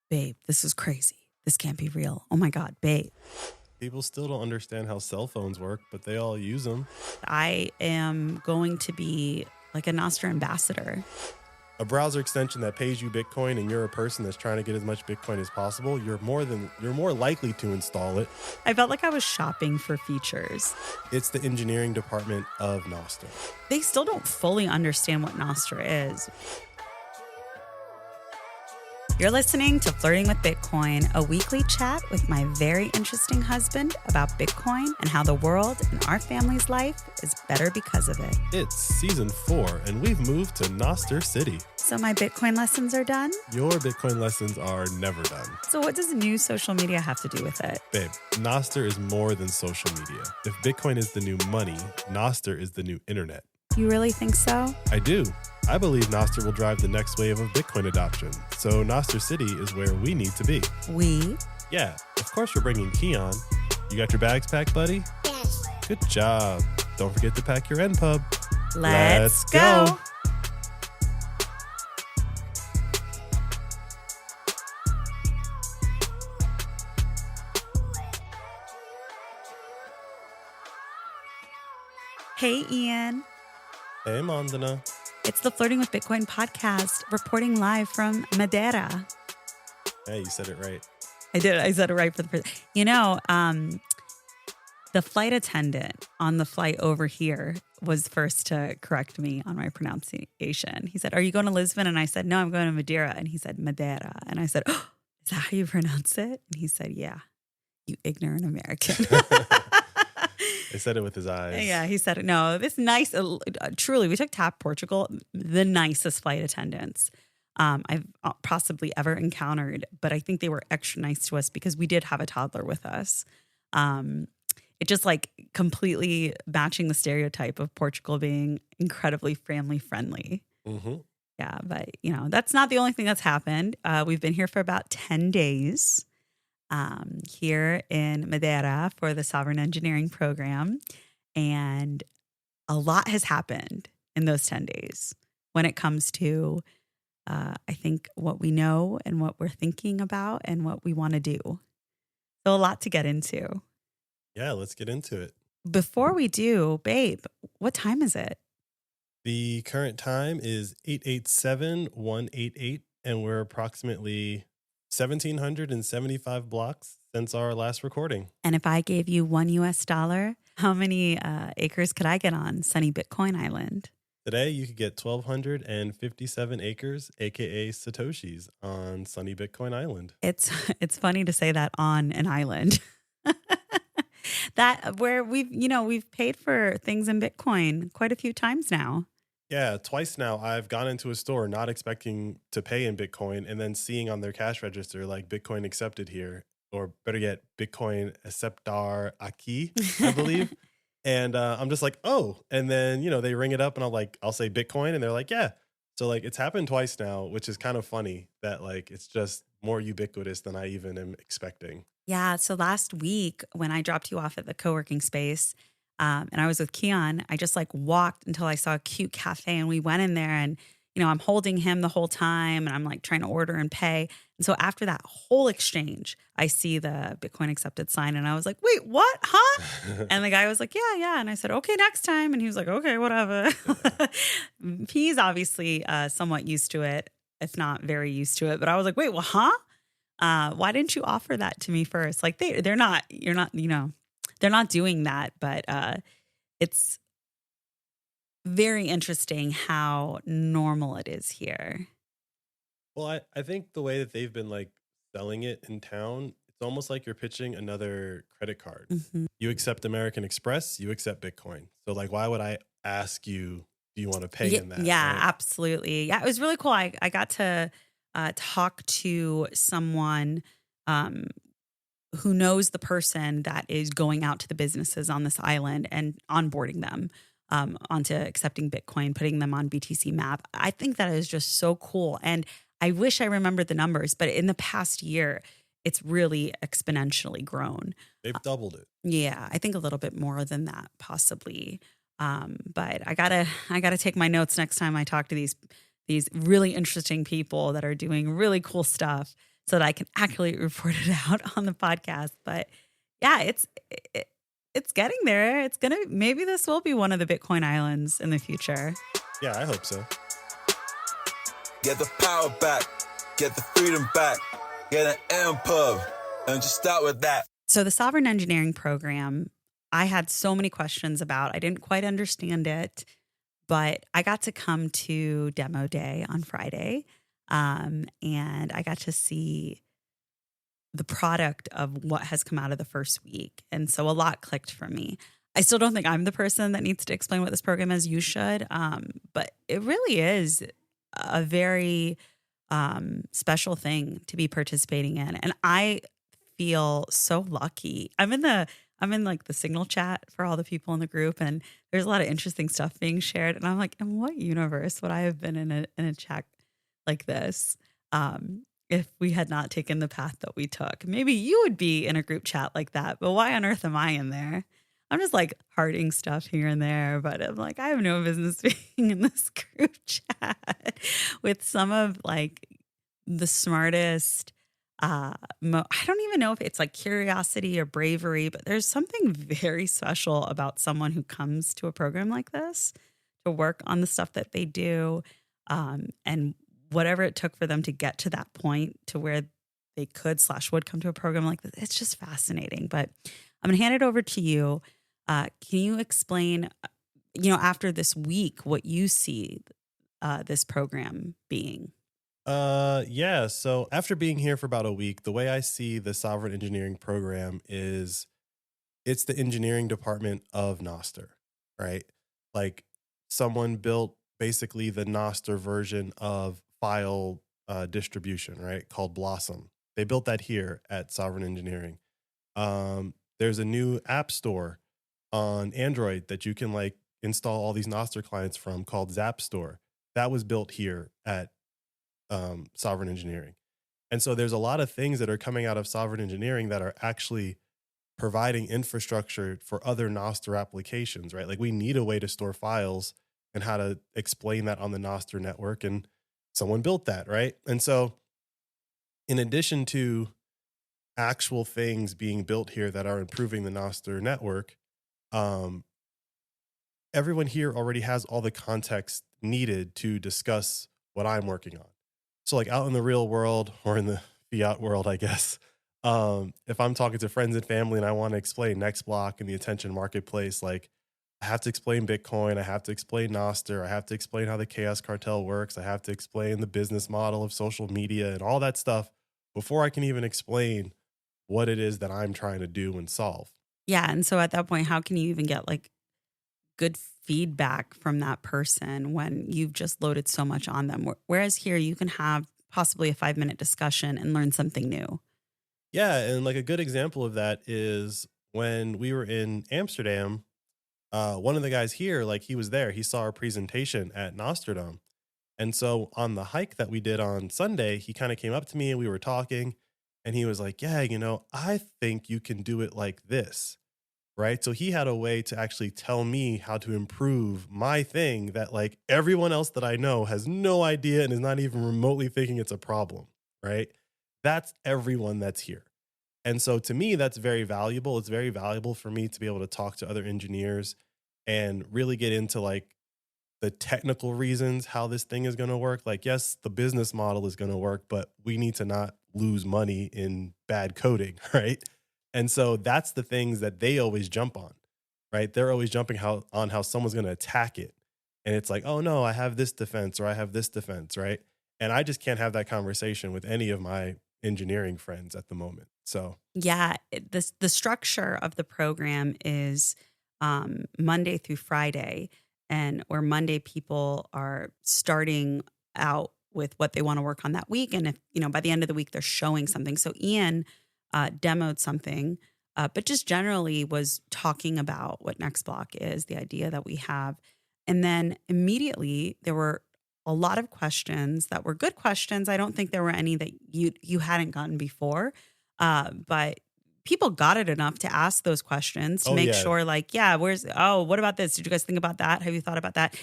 babe, this is crazy. This can't be real. Oh my God, babe. People still don't understand how cell phones work, but they all use them. I am going to be like a Nostr ambassador. A browser extension that pays you Bitcoin and you're a person that's trying to get as much Bitcoin as possible, you're more likely to install it. I felt like I was shopping for features. It's the engineering department of Nostr. They still don't fully understand what Nostr is. You're listening to Flirting with Bitcoin, a weekly chat with my very interesting husband about Bitcoin and how the world and our family's life is better because of it. It's season 4, and we've moved to Nostr City. So my Bitcoin lessons are done? Your Bitcoin lessons are never done. So what does new social media have to do with it? Babe, Nostr is more than social media. If Bitcoin is the new money, Nostr is the new internet. You really think so? I do. I believe Nostr will drive the next wave of Bitcoin adoption. So Nostr City is where we need to be. We? Yeah, of course we're bringing Keon. You got your bags packed, buddy? Yes. Good job. Don't forget to pack your NPub. Let's go. Hey, Ian. Hey, Mandana. It's the Flirting with Bitcoin podcast, reporting live from Madeira. Hey, you said it right. I did. I said it right for the first. You know, the flight attendant on the flight over here was first to correct me on my pronunciation. He said, "Are you going to Lisbon?" And I said, "No, I'm going to Madeira." And he said, "Madeira." And I said, "Oh, is that how you pronounce it?" And he said, "Yeah, you ignorant American." He said it with his eyes. Yeah, he said it. No, this nice, truly, we took TAP Portugal, the nicest flight attendants I've possibly ever encountered. But I think they were extra nice to us because we did have a toddler with us. It just like completely matching the stereotype of Portugal being incredibly family friendly. Mm-hmm. Yeah, but you know, that's not the only thing that's happened. We've been here for about 10 days. Here in Madeira for the Sovereign Engineering Program. And a lot has happened in those 10 days when it comes to, I think, what we know and what we're thinking about and what we want to do. So a lot to get into. Yeah, let's get into it. Before we do, babe, what time is it? The current time is 887-188, and we're approximately 1,775 blocks since our last recording. And if I gave you $1, how many acres could I get on sunny Bitcoin Island? Today, you could get 1,257 acres, aka Satoshis, on sunny Bitcoin Island. It's funny to say that on an island. That where we've paid for things in Bitcoin quite a few times now. Yeah, twice now I've gone into a store not expecting to pay in Bitcoin and then seeing on their cash register like Bitcoin accepted here, or better yet, Bitcoin acceptar aquí, I believe. And I'm just like, oh, and then, they ring it up and I'll say Bitcoin and they're like, yeah. So like it's happened twice now, which is kind of funny that like it's just more ubiquitous than I even am expecting. Yeah. So last week when I dropped you off at the co-working space, and I was with Keon, I just like walked until I saw a cute cafe and we went in there and, I'm holding him the whole time and I'm like trying to order and pay. And so after that whole exchange, I see the Bitcoin accepted sign and I was like, wait, what? Huh? And the guy was like, yeah. And I said, okay, next time. And he was like, okay, whatever. He's obviously somewhat used to it, if not very used to it. But I was like, wait, well, huh? Why didn't you offer that to me first? Like they're not doing that, but it's very interesting how normal it is here. Well, I think the way that they've been like selling it in town, it's almost like you're pitching another credit card. Mm-hmm. You accept American Express, you accept Bitcoin. So like, why would I ask you, do you want to pay in that? Yeah, right? Absolutely. Yeah, it was really cool. I got to talk to someone who knows the person that is going out to the businesses on this island and onboarding them onto accepting Bitcoin, putting them on BTC Map. I think that is just so cool. And I wish I remembered the numbers, but in the past year, it's really exponentially grown. They've doubled it. Yeah, I think a little bit more than that, possibly. But I gotta take my notes next time I talk to these really interesting people that are doing really cool stuff. so that I can accurately report it out on the podcast. But yeah, it's getting there. It's gonna maybe this will be one of the Bitcoin islands in the future. Yeah, I hope so. Get the power back, get the freedom back, get an MPub, and just start with that. So the sovereign engineering program, I had so many questions about. I didn't quite understand it, but I got to come to demo day on Friday, and I got to see the product of what has come out of the first week. And so a lot clicked for me. I still don't think I'm the person that needs to explain what this program is. You should. But it really is a very special thing to be participating in. And I feel so lucky. I'm in like the Signal chat for all the people in the group, and there's a lot of interesting stuff being shared. And I'm like, in what universe would I have been in a chat like this? If we had not taken the path that we took. Maybe you would be in a group chat like that, but why on earth am I in there? I'm just like hearting stuff here and there, but I'm like, I have no business being in this group chat with some of like the smartest, I don't even know if it's like curiosity or bravery, but there's something very special about someone who comes to a program like this to work on the stuff that they do, and whatever it took for them to get to that point to where they could/would come to a program like this. It's just fascinating. But I'm going to hand it over to you. Can you explain, after this week, what you see this program being? Yeah. So after being here for about a week, the way I see the sovereign engineering program is it's the engineering department of Nostr, right? Like someone built basically the Nostr version of file distribution, right? Called Blossom. They built that here at Sovereign Engineering. There's a new app store on Android that you can like install all these Nostr clients from called Zap Store. That was built here at Sovereign Engineering. And so there's a lot of things that are coming out of Sovereign Engineering that are actually providing infrastructure for other Nostr applications, right? Like we need a way to store files and how to explain that on the Nostr network. And someone built that, right? And so in addition to actual things being built here that are improving the Nostr network, everyone here already has all the context needed to discuss what I'm working on. So like out in the real world or in the fiat world, I guess, if I'm talking to friends and family and I want to explain NextBlock and the attention marketplace, like I have to explain Bitcoin, I have to explain Nostr, I have to explain how the Chaos Cartel works, I have to explain the business model of social media and all that stuff before I can even explain what it is that I'm trying to do and solve. Yeah. And so at that point, how can you even get like good feedback from that person when you've just loaded so much on them? Whereas here you can have possibly a 5-minute discussion and learn something new. Yeah. And like a good example of that is when we were in Amsterdam, one of the guys here, like he was there, he saw our presentation at Nostradam. And so on the hike that we did on Sunday, he kind of came up to me and we were talking and he was like, yeah, I think you can do it like this. Right. So he had a way to actually tell me how to improve my thing that like everyone else that I know has no idea and is not even remotely thinking it's a problem. Right. That's everyone that's here. And so to me, that's very valuable. It's very valuable for me to be able to talk to other engineers and really get into like the technical reasons how this thing is going to work. Like, yes, the business model is going to work, but we need to not lose money in bad coding. Right. And so that's the things that they always jump on, right? They're always jumping on how someone's going to attack it. And it's like, oh no, I have this defense or I have this defense, right? And I just can't have that conversation with any of my engineering friends at the moment. So yeah, the structure of the program is Monday through Friday, and where Monday people are starting out with what they want to work on that week. And if, by the end of the week, they're showing something. So Ian demoed something, but just generally was talking about what NextBlock is, the idea that we have. And then immediately there were a lot of questions that were good questions. I don't think there were any that you hadn't gotten before, but people got it enough to ask those questions to make sure like, what about this? Did you guys think about that? Have you thought about that?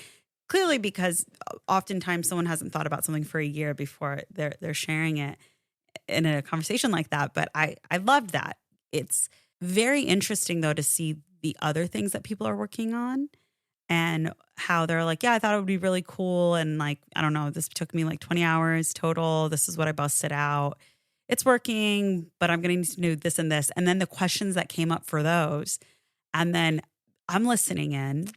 Clearly, because oftentimes someone hasn't thought about something for a year before they're sharing it. in a conversation like that. But I loved that. It's very interesting though to see the other things that people are working on and how they're like, yeah, I thought it would be really cool. And like, I don't know, this took me like 20 hours total. This is what I busted out. It's working, but I'm going to need to do this and this. And then the questions that came up for those. And then I'm listening in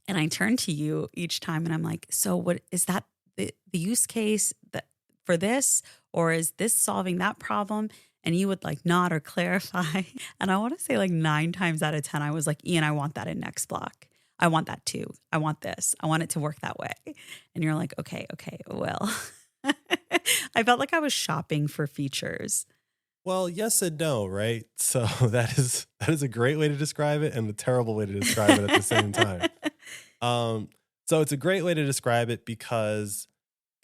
and I turn to you each time and I'm like, so what is that the use case that for this, or is this solving that problem? And you would like nod or clarify. And I want to say like 9 times out of 10, I was like, Ian, I want that in next block. I want that too. I want this. I want it to work that way. And you're like, okay, well, I felt like I was shopping for features. Well, yes and no, right? So that is a great way to describe it and a terrible way to describe it at the same time. So it's a great way to describe it because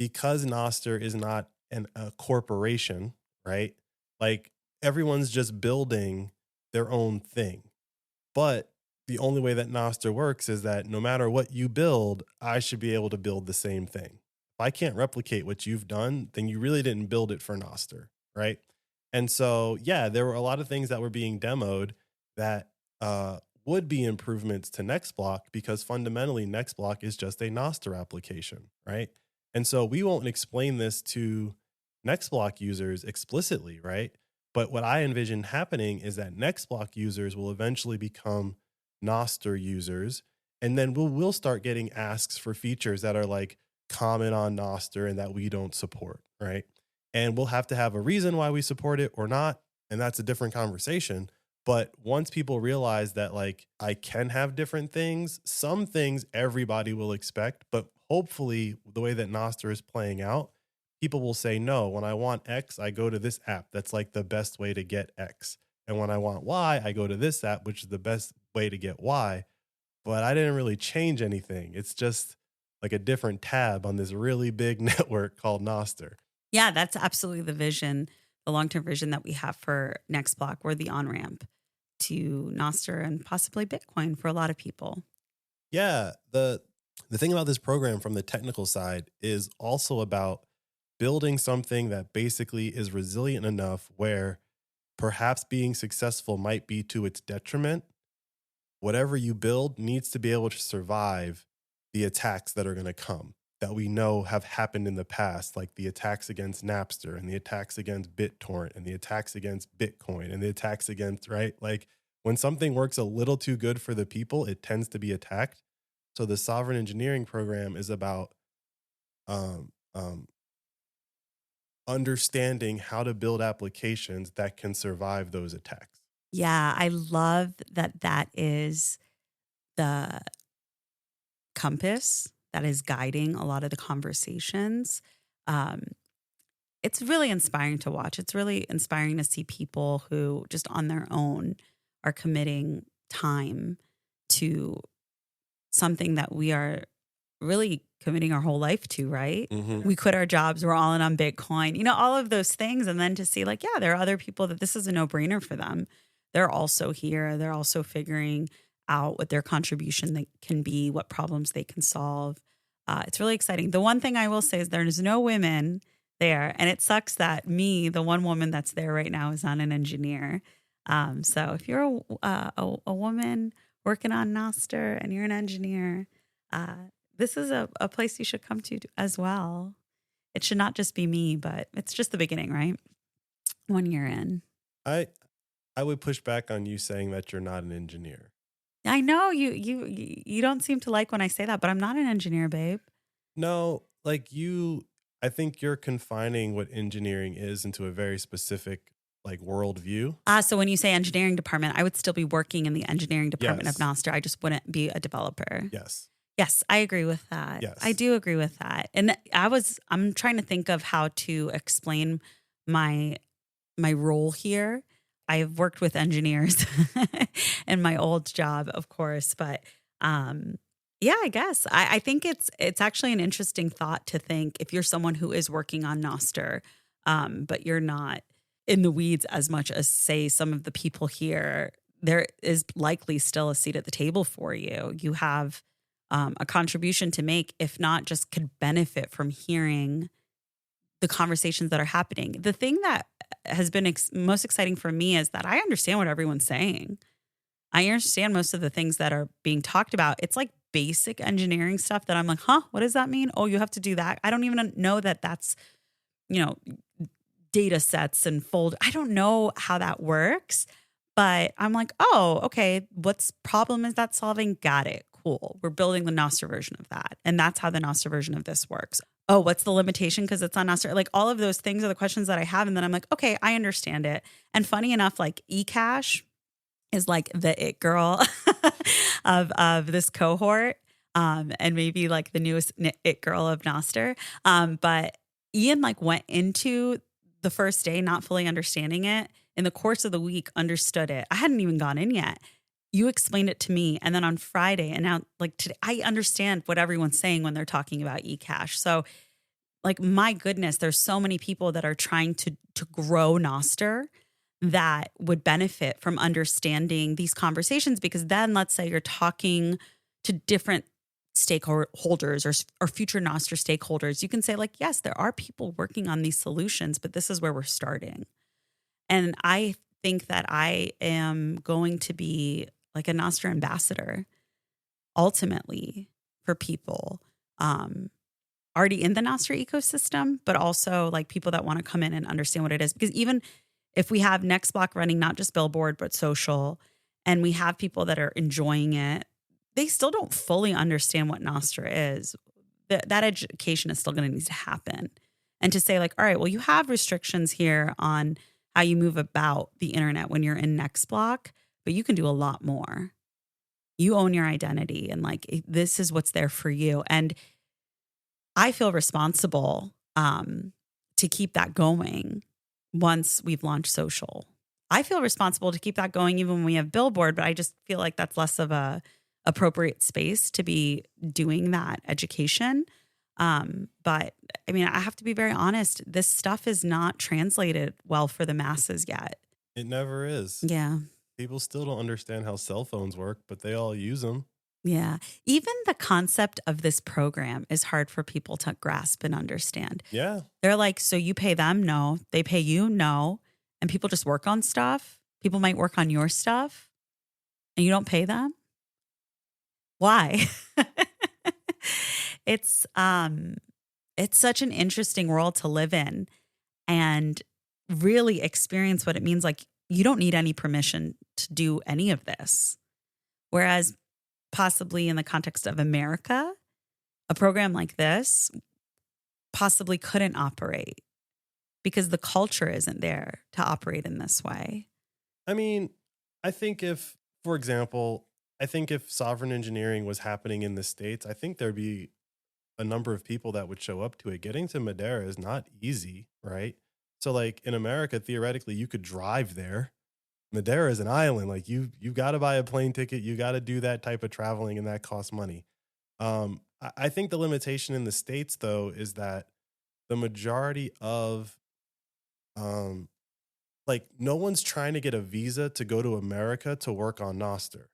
Nostr is not a corporation, right? Like everyone's just building their own thing. But the only way that Nostr works is that no matter what you build, I should be able to build the same thing. If I can't replicate what you've done, then you really didn't build it for Nostr, right? And so, yeah, there were a lot of things that were being demoed that would be improvements to Nextblock because fundamentally Nextblock is just a Nostr application, right? And so we won't explain this to Nextblock users explicitly, right? But what I envision happening is that Nextblock users will eventually become Nostr users, and then we'll start getting asks for features that are like common on Nostr and that we don't support, right? And we'll have to have a reason why we support it or not, and that's a different conversation. But once people realize that like I can have different things, some things everybody will expect, but hopefully the way that Nostr is playing out, people will say, no, when I want X, I go to this app. That's like the best way to get X. And when I want Y, I go to this app, which is the best way to get Y. But I didn't really change anything. It's just like a different tab on this really big network called Nostr. Yeah, that's absolutely the vision, the long-term vision that we have for Nextblock. We're the on-ramp to Nostr and possibly Bitcoin for a lot of people. Yeah, the thing about this program from the technical side is also about building something that basically is resilient enough where perhaps being successful might be to its detriment. Whatever you build needs to be able to survive the attacks that are going to come that we know have happened in the past, like the attacks against Napster and the attacks against BitTorrent and the attacks against Bitcoin and the attacks against, right? Like when something works a little too good for the people, it tends to be attacked. So the sovereign engineering program is about understanding how to build applications that can survive those attacks. Yeah, I love that that is the compass that is guiding a lot of the conversations. It's really inspiring to watch. It's really inspiring to see people who just on their own are committing time to something that we are really committing our whole life to, right? Mm-hmm. We quit our jobs, we're all in on Bitcoin, all of those things. And then to see like, yeah, there are other people that this is a no-brainer for them. They're also here. They're also figuring out what their contribution can be, what problems they can solve. It's really exciting. The one thing I will say is there's no women there. And it sucks that me, the one woman that's there right now, is not an engineer. So if you're a woman working on Nostr and you're an engineer, this is a place you should come to as well. It should not just be me, but it's just the beginning, right? 1 year in. I would push back on you saying that you're not an engineer. I know you don't seem to like when I say that, but I'm not an engineer, babe. No, like I think you're confining what engineering is into a very specific like worldview. So when you say engineering department, I would still be working in the engineering department Yes. of Nostr. I just wouldn't be a developer. Yes. Yes, I agree with that. Yes. I do agree with that. And I'm trying to think of how to explain my role here. I've worked with engineers in my old job, of course, but yeah, I guess I think it's actually an interesting thought to think if you're someone who is working on Nostr, but you're not in the weeds as much as say some of the people here, there is likely still a seat at the table for you. You have a contribution to make, if not just could benefit from hearing the conversations that are happening. The thing that has been most exciting for me is that I understand what everyone's saying. I understand most of the things that are being talked about. It's like basic engineering stuff that I'm like, huh, what does that mean? Oh, you have to do that. I don't even know that that's, data sets and fold. I don't know how that works, but I'm like, oh, okay. What's problem is that solving? Got it. Cool. We're building the Nostr version of that. And that's how the Nostr version of this works. Oh, what's the limitation? Because it's on Nostr. Like all of those things are the questions that I have. And then I'm like, okay, I understand it. And funny enough, like eCash is like the it girl of this cohort. And maybe like the newest it girl of Nostr. But Ian like went into the first day not fully understanding it. In the course of the week, understood it. I hadn't even gone in yet. You explained it to me. And then on Friday, and now like today, I understand what everyone's saying when they're talking about eCash. So like, my goodness, there's so many people that are trying to grow Nostr that would benefit from understanding these conversations, because then let's say you're talking to different stakeholders or future Nostr stakeholders, you can say like, yes, there are people working on these solutions, but this is where we're starting. And I think that I am going to be like a Nostr ambassador ultimately for people already in the Nostr ecosystem, but also like people that want to come in and understand what it is. Because even if we have Nextblock running, not just Billboard, but social, and we have people that are enjoying it, they still don't fully understand what Nostr is. That education is still going to need to happen. And to say like, all right, well, you have restrictions here on how you move about the internet when you're in Nextblock, but you can do a lot more. You own your identity, and like, this is what's there for you. And I feel responsible to keep that going once we've launched social. I feel responsible to keep that going even when we have Billboard, but I just feel like that's less of a appropriate space to be doing that education. But I mean, I have to be very honest. This stuff is not translated well for the masses yet. It never is. Yeah. People still don't understand how cell phones work, but they all use them. Yeah. Even the concept of this program is hard for people to grasp and understand. Yeah. They're like, so you pay them? No. They pay you? No. And people just work on stuff. People might work on your stuff and you don't pay them. Why? It's such an interesting world to live in and really experience what it means. Like, you don't need any permission to do any of this. Whereas possibly in the context of America, a program like this possibly couldn't operate because the culture isn't there to operate in this way. I mean, I think if sovereign engineering was happening in the States, I think there'd be a number of people that would show up to it. Getting to Madeira is not easy, right? So like in America, theoretically, you could drive there. Madeira is an island. Like you got to buy a plane ticket. You got to do that type of traveling, and that costs money. I think the limitation in the States, though, is that the majority of, like, no one's trying to get a visa to go to America to work on Nostr,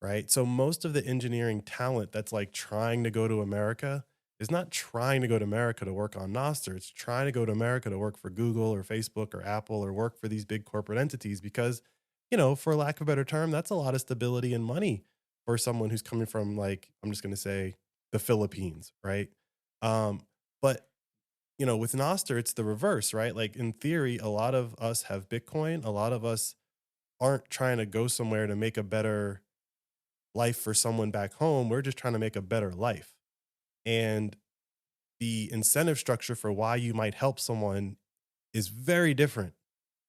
right? So most of the engineering talent that's like trying to go to America is not trying to go to America to work on Nostr. It's trying to go to America to work for Google or Facebook or Apple or work for these big corporate entities because, for lack of a better term, that's a lot of stability and money for someone who's coming from, like, I'm just going to say the Philippines, right? But, with Nostr, it's the reverse, right? Like in theory, a lot of us have Bitcoin. A lot of us aren't trying to go somewhere to make a better life for someone back home. We're just trying to make a better life. And the incentive structure for why you might help someone is very different,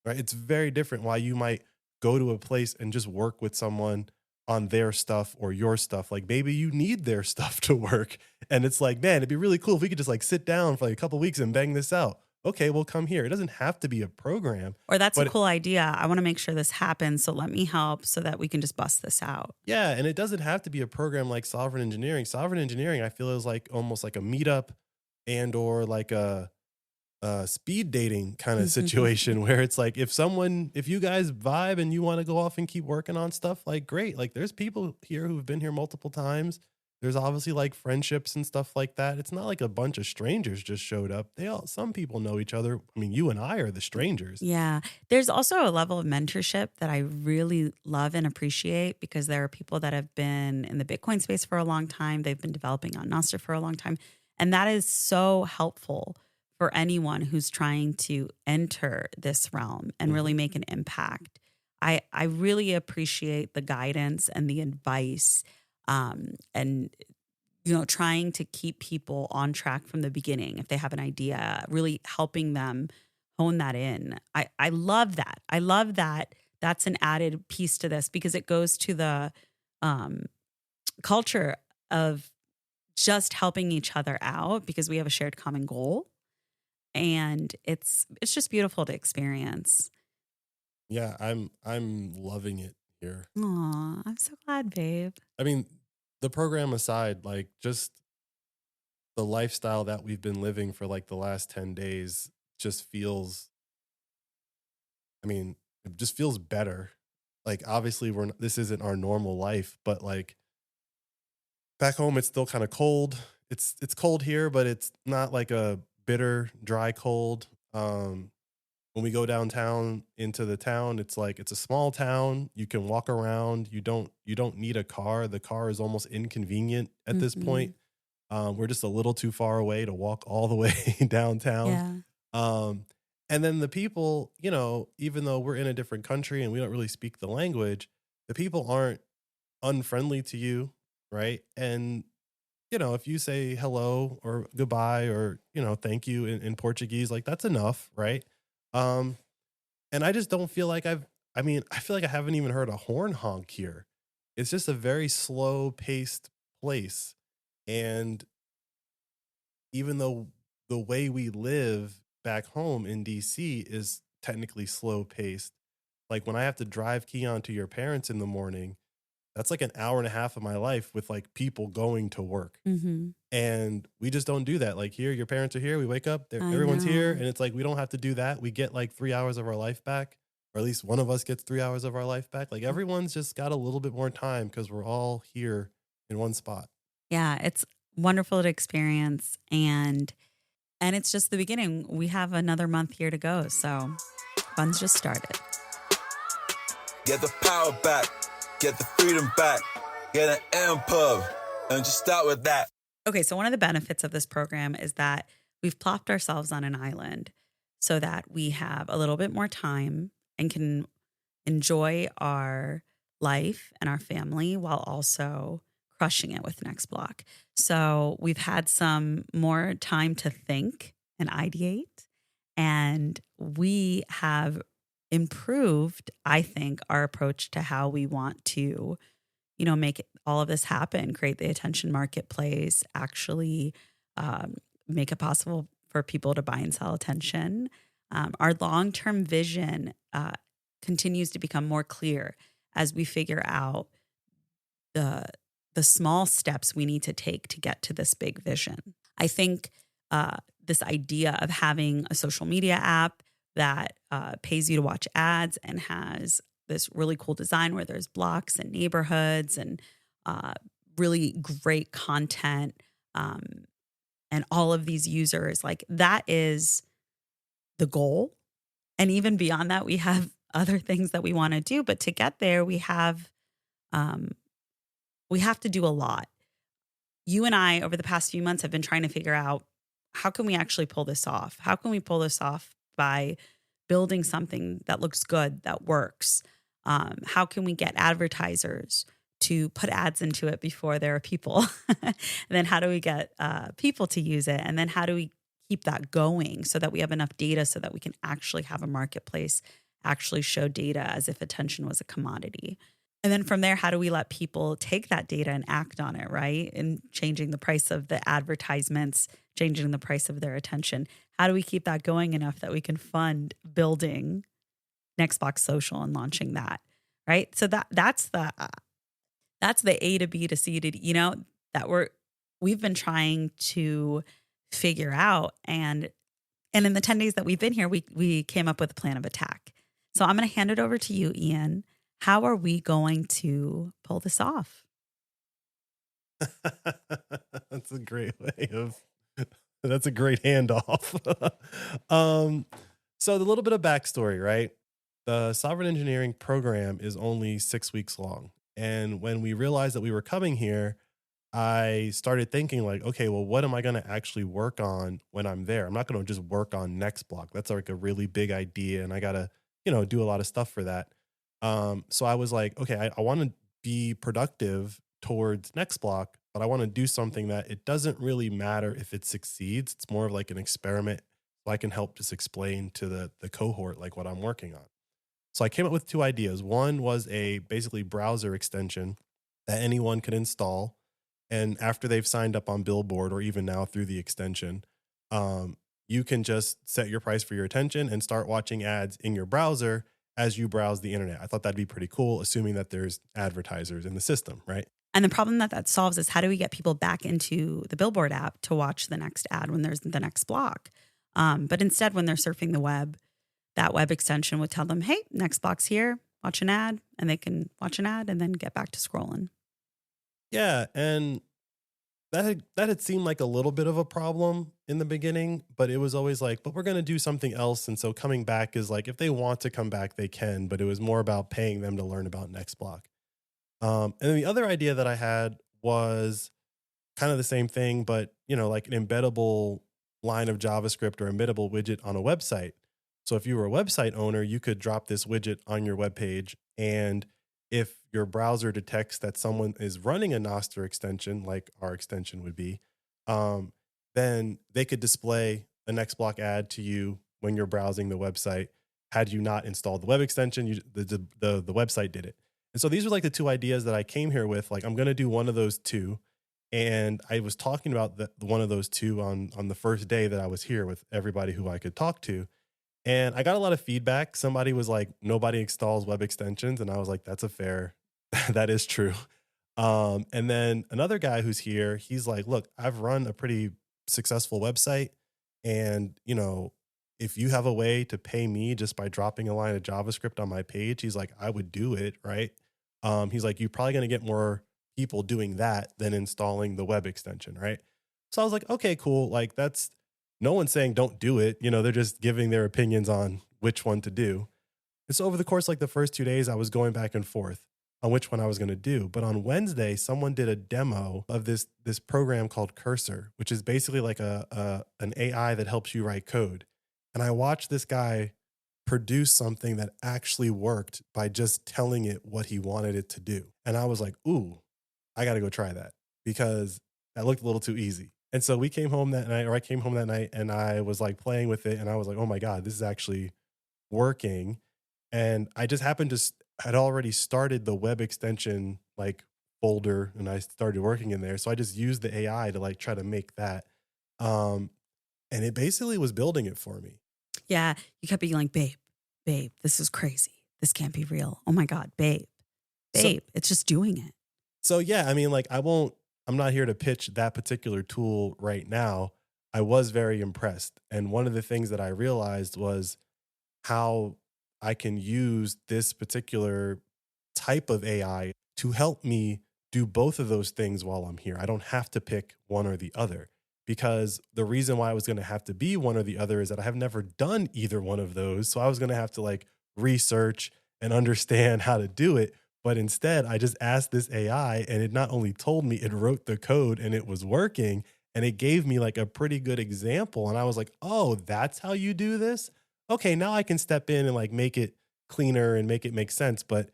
right? It's very different why you might go to a place and just work with someone on their stuff or your stuff. Like maybe you need their stuff to work. And it's like, man, it'd be really cool if we could just like sit down for like a couple of weeks and bang this out. Okay, well, come here. It doesn't have to be a program. Or that's a cool idea. I want to make sure this happens. So let me help so that we can just bust this out. Yeah. And it doesn't have to be a program like sovereign engineering. Sovereign engineering, I feel, is like almost like a meetup and or like a speed dating kind of situation where it's like, if you guys vibe and you want to go off and keep working on stuff, like great. Like there's people here who've been here multiple times. There's obviously like friendships and stuff like that. It's not like a bunch of strangers just showed up. Some people know each other. I mean, you and I are the strangers. Yeah. There's also a level of mentorship that I really love and appreciate because there are people that have been in the Bitcoin space for a long time. They've been developing on Nostr for a long time. And that is so helpful for anyone who's trying to enter this realm and really make an impact. I really appreciate the guidance and the advice, and trying to keep people on track from the beginning if they have an idea, really helping them hone that in. I love that. I love that that's an added piece to this because it goes to the culture of just helping each other out because we have a shared common goal. And it's just beautiful to experience. Yeah, I'm loving it here. Aw, I'm so glad, babe. I mean, the program aside, like just the lifestyle that we've been living for like the last 10 days just feels, I mean, it just feels better. Like obviously this isn't our normal life, but like back home it's still kind of cold. It's cold here, but it's not like a bitter, dry cold. When we go downtown into the town, it's like it's a small town. You can walk around. You don't need a car. The car is almost inconvenient at this point. We're just a little too far away to walk all the way downtown. Yeah. And then the people, even though we're in a different country and we don't really speak the language, the people aren't unfriendly to you, right? And if you say hello or goodbye or thank you in Portuguese, like that's enough, right? And I just don't feel like I feel like I haven't even heard a horn honk here. It's just a very slow paced place. And even though the way we live back home in DC is technically slow paced, like when I have to drive Keon to your parents in the morning, that's like an hour and a half of my life with like people going to work. And we just don't do that. Like here, your parents are here. We wake up, everyone's here. And it's like, we don't have to do that. We get like 3 hours of our life back, or at least one of us gets 3 hours of our life back. Like everyone's just got a little bit more time because we're all here in one spot. Yeah, it's wonderful to experience. And it's just the beginning. We have another month here to go. So fun's just started. Get the power back. Get the freedom back. Get an MPub. And just start with that. Okay, so one of the benefits of this program is that we've plopped ourselves on an island so that we have a little bit more time and can enjoy our life and our family while also crushing it with Next Block. So we've had some more time to think and ideate, and we have improved, I think, our approach to how we want to, make all of this happen, create the attention marketplace, actually make it possible for people to buy and sell attention. Our long-term vision continues to become more clear as we figure out the small steps we need to take to get to this big vision. I think this idea of having a social media app that pays you to watch ads and has this really cool design where there's blocks and neighborhoods and really great content, and all of these users, like that is the goal. And even beyond that, we have other things that we want to do. But to get there, we have to do a lot. You and I, over the past few months, have been trying to figure out how can we actually pull this off? How can we pull this off by building something that looks good, that works? How can we get advertisers to put ads into it before there are people? And then how do we get people to use it? And then how do we keep that going so that we have enough data so that we can actually have a marketplace, actually show data as if attention was a commodity? And then from there, how do we let people take that data and act on it, right? And changing the price of the advertisements, changing the price of their attention. How do we keep that going enough that we can fund building Nextbox Social and launching that, right? So that's the A to B to C to D, that we've been trying to figure out. And in the 10 days that we've been here, we came up with a plan of attack. So I'm going to hand it over to you, Ian. How are we going to pull this off? That's a great way of that's a great handoff. um, so the little bit of backstory, right? The sovereign engineering program is only 6 weeks long. And when we realized that we were coming here, I started thinking like, okay, well, what am I going to actually work on when I'm there? I'm not going to just work on next block. That's like a really big idea. And I got to, do a lot of stuff for that. So I was like, okay, I want to be productive towards next block, but I want to do something that it doesn't really matter if it succeeds. It's more of like an experiment. So I can help just explain to the cohort like what I'm working on. So I came up with two ideas. One was a basically browser extension that anyone could install. And after they've signed up on Billboard or even now through the extension, you can just set your price for your attention and start watching ads in your browser as you browse the internet. I thought that'd be pretty cool, assuming that there's advertisers in the system, right? And the problem that solves is how do we get people back into the Billboard app to watch the next ad when there's the next block? But instead, when they're surfing the web, that web extension would tell them, hey, next block's here, watch an ad, and they can watch an ad and then get back to scrolling. Yeah, and that had seemed like a little bit of a problem in the beginning, but it was always like, but we're going to do something else. And so coming back is like, if they want to come back, they can, but it was more about paying them to learn about next block. And then the other idea that I had was kind of the same thing, but like an embeddable line of JavaScript or embeddable widget on a website. So if you were a website owner, you could drop this widget on your web page, and if your browser detects that someone is running a Nostr extension, like our extension would be, then they could display a next block ad to you when you're browsing the website. Had you not installed the web extension, the website did it. And so these were like the two ideas that I came here with. Like, I'm going to do one of those two. And I was talking about one of those two on the first day that I was here with everybody who I could talk to. And I got a lot of feedback. Somebody was like, nobody installs web extensions. And I was like, that's that is true. And then another guy who's here, he's like, look, I've run a pretty successful website. And, if you have a way to pay me just by dropping a line of JavaScript on my page, he's like, I would do it. Right. He's like, you're probably going to get more people doing that than installing the web extension. Right. So I was like, okay, cool. Like, that's no one's saying don't do it. They're just giving their opinions on which one to do. And so over the course, like the first 2 days, I was going back and forth on which one I was going to do. But on Wednesday, someone did a demo of this program called Cursor, which is basically like an AI that helps you write code. And I watched this guy produce something that actually worked by just telling it what he wanted it to do. And I was like, ooh, I got to go try that, because that looked a little too easy. And so I came home that night and I was like playing with it, and I was like, oh my God, this is actually working. And I just happened to had already started the web extension like folder, and I started working in there. So I just used the AI to like try to make that. And it basically was building it for me. Yeah. You kept being like, babe, this is crazy. This can't be real. Oh my God, babe, it's just doing it. So yeah, I mean, like I'm not here to pitch that particular tool right now. I was very impressed. And one of the things that I realized was how I can use this particular type of AI to help me do both of those things while I'm here. I don't have to pick one or the other, because the reason why I was going to have to be one or the other is that I have never done either one of those. So I was going to have to like research and understand how to do it. But instead, I just asked this AI, and it not only told me, it wrote the code and it was working, and it gave me like a pretty good example. And I was like, oh, that's how you do this? Okay, now I can step in and like make it cleaner and make it make sense. But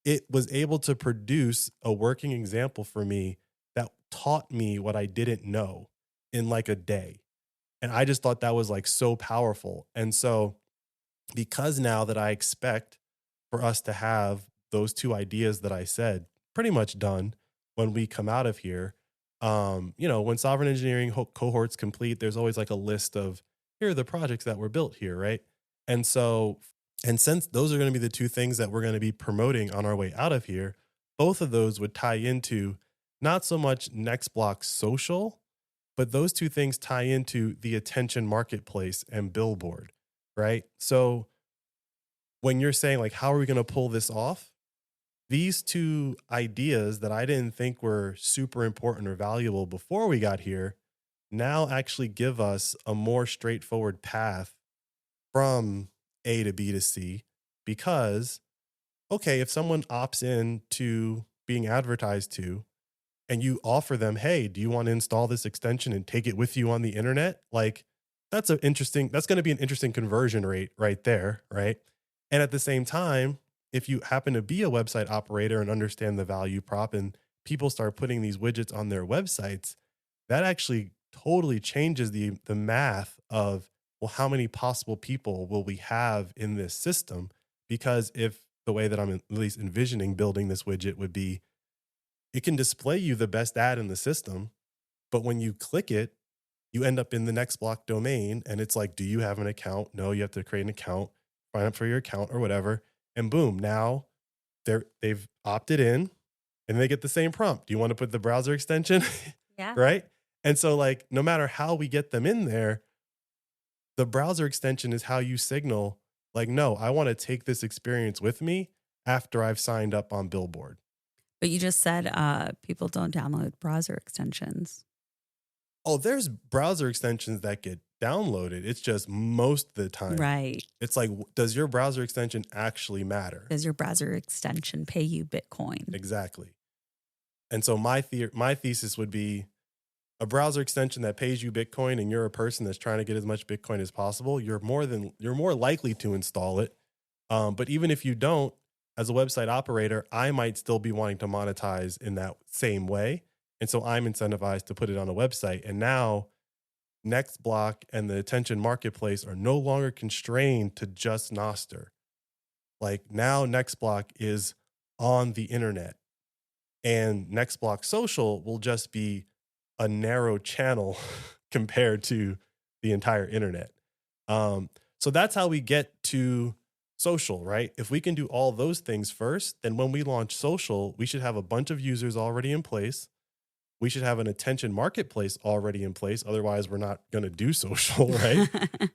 it was able to produce a working example for me that taught me what I didn't know in like a day. And I just thought that was like so powerful. And so because now that I expect for us to have those two ideas that I said pretty much done when we come out of here, when sovereign engineering cohorts complete, there's always like a list of, here are the projects that were built here, right? And since those are going to be the two things that we're going to be promoting on our way out of here, both of those would tie into not so much next block social, but those two things tie into the attention marketplace and Billboard, right? So when you're saying like, how are we going to pull this off? these two ideas that I didn't think were super important or valuable before we got here now actually give us a more straightforward path from A to B to C. Because, okay, if someone opts in to being advertised to, and you offer them, hey, do you want to install this extension and take it with you on the internet? Like, that's going to be an interesting conversion rate right there, right? And at the same time, if you happen to be a website operator and understand the value prop and people start putting these widgets on their websites, that actually totally changes the math of, well, how many possible people will we have in this system? Because if the way that I'm at least envisioning building this widget would be, it can display you the best ad in the system, but when you click it, you end up in the next block domain and it's like, do you have an account? No, you have to create an account, sign up for your account or whatever. And boom, now they've opted in and they get the same prompt. Do you want to put the browser extension? Yeah. Right? And so like, no matter how we get them in there, the browser extension is how you signal like, no, I want to take this experience with me after I've signed up on Billboard. But you just said people don't download browser extensions. Oh, there's browser extensions that get downloaded. It's just most of the time. Right. It's like, does your browser extension actually matter? Does your browser extension pay you Bitcoin? Exactly. And so my thesis would be a browser extension that pays you Bitcoin and you're a person that's trying to get as much Bitcoin as possible, you're more likely to install it. But even if you don't, as a website operator, I might still be wanting to monetize in that same way. And so I'm incentivized to put it on a website. And now Nextblock and the attention marketplace are no longer constrained to just Nostr. Like now Nextblock is on the internet and Nextblock social will just be a narrow channel compared to the entire internet. So that's how we get to social, right? If we can do all those things first, then when we launch social, we should have a bunch of users already in place. We should have an attention marketplace already in place. Otherwise, we're not going to do social, right?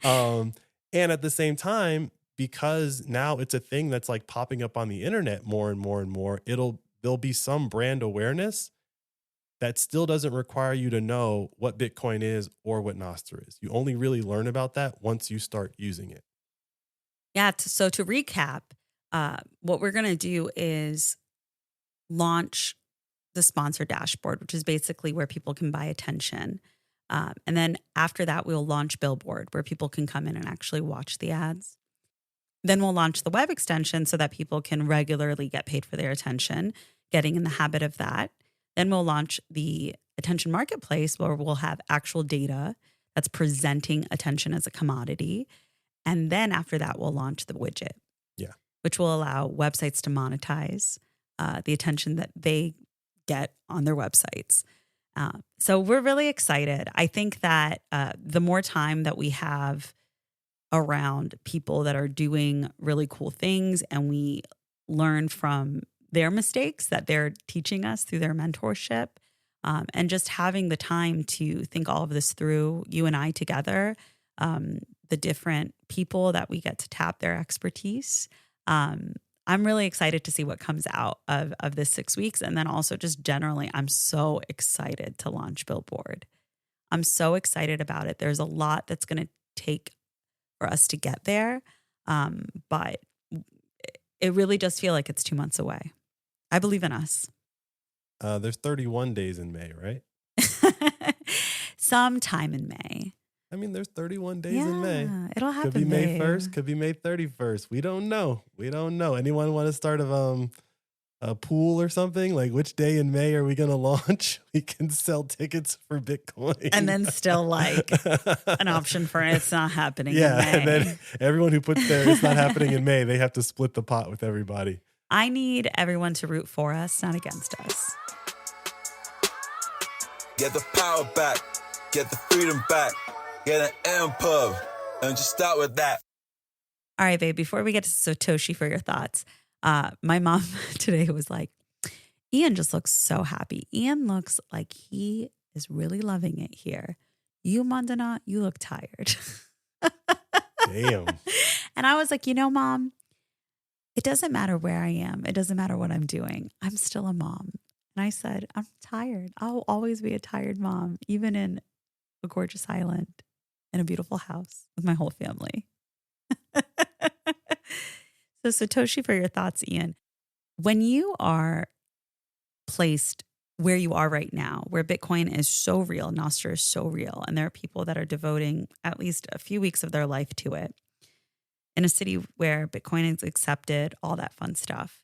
And at the same time, because now it's a thing that's like popping up on the internet more and more and more, there'll be some brand awareness that still doesn't require you to know what Bitcoin is or what Nostr is. You only really learn about that once you start using it. Yeah. So to recap, what we're going to do is launch the sponsor dashboard, which is basically where people can buy attention. And then after that, we'll launch Billboard, where people can come in and actually watch the ads. Then we'll launch the web extension so that people can regularly get paid for their attention, getting in the habit of that. Then we'll launch the attention marketplace where we'll have actual data that's presenting attention as a commodity. And then after that, we'll launch the widget, which will allow websites to monetize the attention that they get on their websites. So we're really excited. I think that the more time that we have around people that are doing really cool things and we learn from their mistakes that they're teaching us through their mentorship, and just having the time to think all of this through, you and I together, the different people that we get to tap their expertise. I'm really excited to see what comes out of this 6 weeks. And then also just generally, I'm so excited to launch Billboard. I'm so excited about it. There's a lot that's going to take for us to get there. But it really does feel like it's 2 months away. I believe in us. There's 31 days in May, right? Sometime in May. I mean, there's 31 days in May. It'll happen. Could be May 1st, could be May 31st. We don't know. Anyone want to start a pool or something? Like, which day in May are we going to launch? We can sell tickets for Bitcoin. And then still like an option for it's not happening in May. And then everyone who puts their it's not happening in May, they have to split the pot with everybody. I need everyone to root for us, not against us. Get the power back. Get the freedom back. Get an MPub. And just start with that. All right, babe, before we get to Satoshi for your thoughts, my mom today was like, Ian just looks so happy. Ian looks like he is really loving it here. You, Mandana, you look tired. Damn. And I was like, Mom, it doesn't matter where I am. It doesn't matter what I'm doing. I'm still a mom. And I said, I'm tired. I'll always be a tired mom, even in a gorgeous island in a beautiful house with my whole family. So Satoshi, for your thoughts, Ian, when you are placed where you are right now, where Bitcoin is so real, Nostr is so real, and there are people that are devoting at least a few weeks of their life to it, in a city where Bitcoin is accepted, all that fun stuff,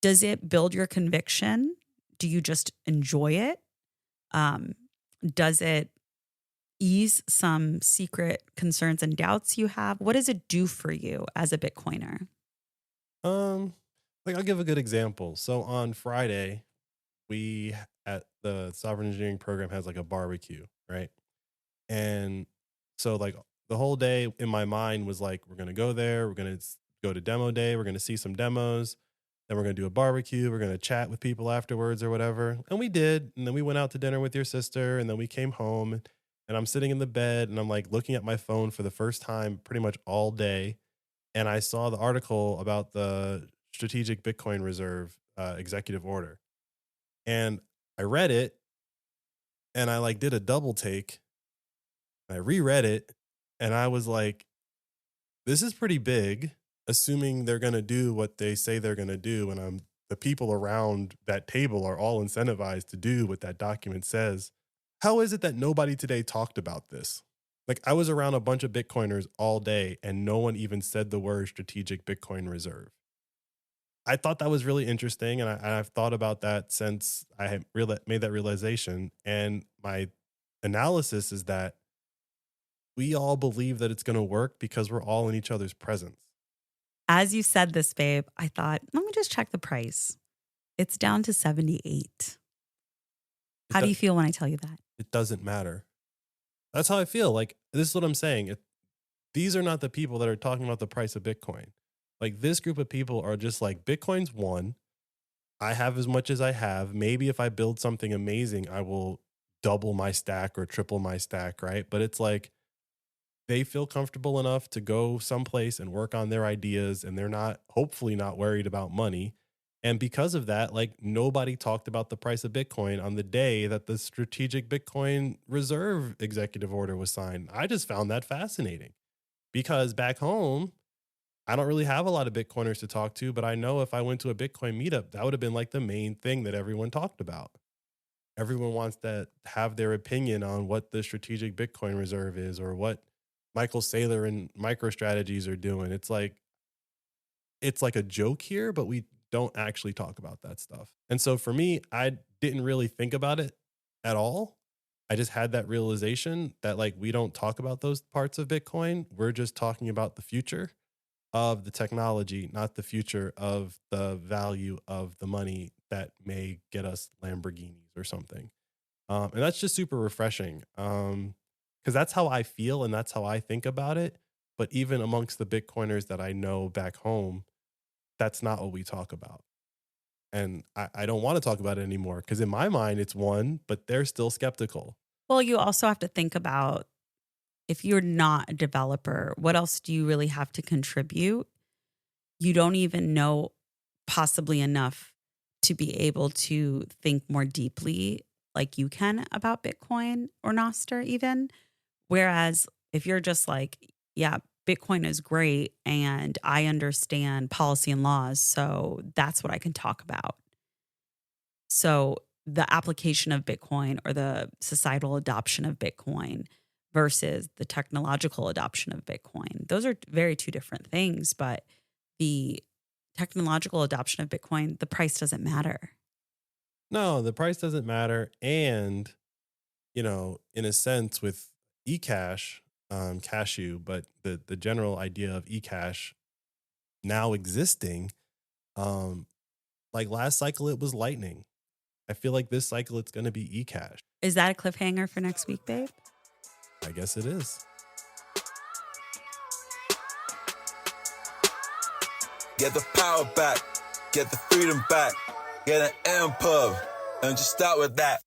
does it build your conviction? Do you just enjoy it? Does it ease some secret concerns and doubts you have? What does it do for you as a Bitcoiner? Like I'll give a good example. So on Friday, we at the software engineering program has like a barbecue, right? And so like the whole day in my mind was like, we're gonna go there, we're gonna go to demo day, we're gonna see some demos, then we're gonna do a barbecue, we're gonna chat with people afterwards or whatever. And we did, and then we went out to dinner with your sister, and then we came home, and I'm sitting in the bed and I'm like looking at my phone for the first time pretty much all day. And I saw the article about the strategic Bitcoin reserve executive order. And I read it and I like did a double take. I reread it and I was like, this is pretty big, assuming they're going to do what they say they're going to do. And the people around that table are all incentivized to do what that document says. How is it that nobody today talked about this? Like I was around a bunch of Bitcoiners all day and no one even said the word strategic Bitcoin reserve. I thought that was really interesting. And I've thought about that since I had made that realization. And my analysis is that we all believe that it's going to work because we're all in each other's presence. As you said this, babe, I thought, let me just check the price. It's down to 78. How do you feel when I tell you that? It doesn't matter. That's how I feel. Like, this is what I'm saying. These are not the people that are talking about the price of Bitcoin. Like, this group of people are just like, Bitcoin's one. I have as much as I have. Maybe if I build something amazing, I will double my stack or triple my stack, right? But it's like, they feel comfortable enough to go someplace and work on their ideas, and they're hopefully not worried about money. And because of that, like nobody talked about the price of Bitcoin on the day that the strategic Bitcoin reserve executive order was signed. I just found that fascinating because back home, I don't really have a lot of Bitcoiners to talk to, but I know if I went to a Bitcoin meetup, that would have been like the main thing that everyone talked about. Everyone wants to have their opinion on what the strategic Bitcoin reserve is or what Michael Saylor and MicroStrategies are doing. It's like a joke here, but we don't actually talk about that stuff. And so for me, I didn't really think about it at all. I just had that realization that like we don't talk about those parts of Bitcoin. We're just talking about the future of the technology, not the future of the value of the money that may get us Lamborghinis or something. And that's just super refreshing because that's how I feel and that's how I think about it. But even amongst the Bitcoiners that I know back home, that's not what we talk about. And I don't want to talk about it anymore because in my mind, it's one, but they're still skeptical. Well, you also have to think about if you're not a developer, what else do you really have to contribute? You don't even know possibly enough to be able to think more deeply like you can about Bitcoin or Nostr even. Whereas if you're just like, yeah, Bitcoin is great and I understand policy and laws, so that's what I can talk about. So the application of Bitcoin or the societal adoption of Bitcoin versus the technological adoption of Bitcoin, those are very two different things. But the technological adoption of Bitcoin, the price doesn't matter. No, the price doesn't matter. And, you know, in a sense with eCash, cashew, but the general idea of eCash now existing, like last cycle, it was Lightning. I feel like this cycle, it's going to be eCash. Is that a cliffhanger for next week, babe? I guess it is. Get the power back, get the freedom back, get an M pub, and just start with that.